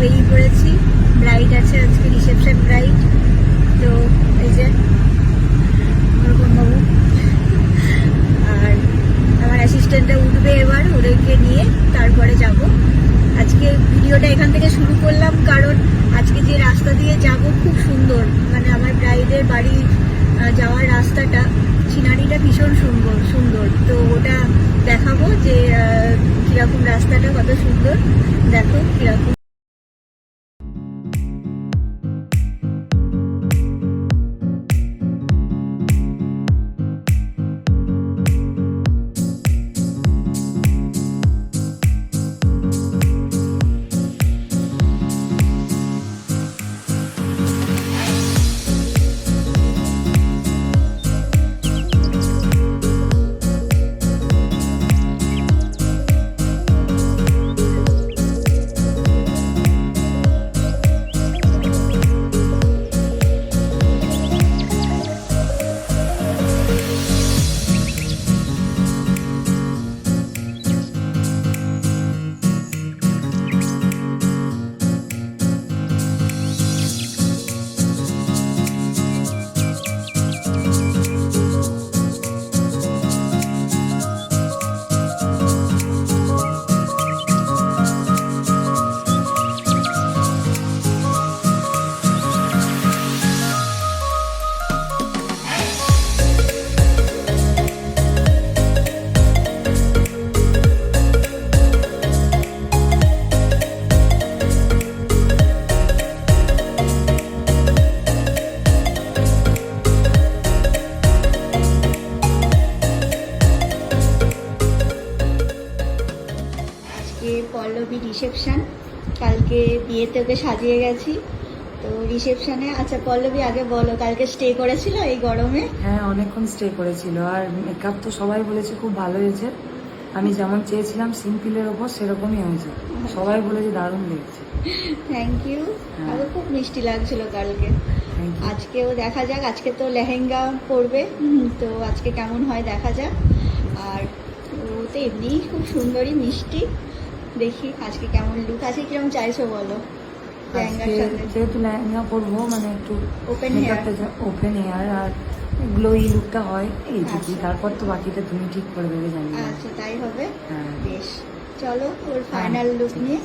বেরিয়ে পড়েছি। ব্রাইড আছে আজকে, রিসেপশন ব্রাইড। তো এই যে বাবু আর আমার অ্যাসিস্ট্যান্টটা উঠবে, এবার ওদেরকে নিয়ে তারপরে যাব। আজকে ভিডিওটা এখান থেকে শুরু করলাম কারণ আজকে যে রাস্তা দিয়ে যাব খুব সুন্দর, মানে আমার ব্রাইডের বাড়ি যাওয়ার রাস্তাটা, সিনারিটা ভীষণ সুন্দর সুন্দর। তো ওটা দেখাবো যে কিরকম রাস্তাটা, কত সুন্দর, দেখো কিরকম। পল্লবী রিসেপশন, কালকে বিয়েতে ওকে সাজিয়ে গেছি, তো রিসেপশনে। আচ্ছা পল্লবী আগে বলো, কালকে স্টে করেছিল এই গরমে? হ্যাঁ, অনেকক্ষণ স্টে করেছিল। আর মেকআপ তো সবাই বলেছে খুব ভালো হয়েছে, আমি যেমন চেয়েছিলাম সিম্পলের ওপর সেরকমই হয়েছে, সবাই বলেছে দারুণ লেগেছে। Thank you. আরো খুব মিষ্টি লাগছিল কালকে। আজকেও দেখা যাক, আজকে তো লেহেঙ্গা পরবে, তো আজকে কেমন হয় দেখা যাক। আর ও তো এমনিই খুব সুন্দরী মিষ্টি, দেখি আজকে কেমন লুক আছে। কিরকম চাইছো বলো লেহেঙ্গার সাথে? যেহেতু লেহেঙ্গা পরবো, মানে একটু ওপেন হেয়ার, ওপেন হেয়ার আর গ্লোই লুকটা হয় এইটুকুই। তারপর তো বাকিটা তুমি ঠিক করে দেবে, জানি। আচ্ছা তাই হবে। হ্যাঁ বেশ, চলো ওর ফাইনাল লুক নিয়ে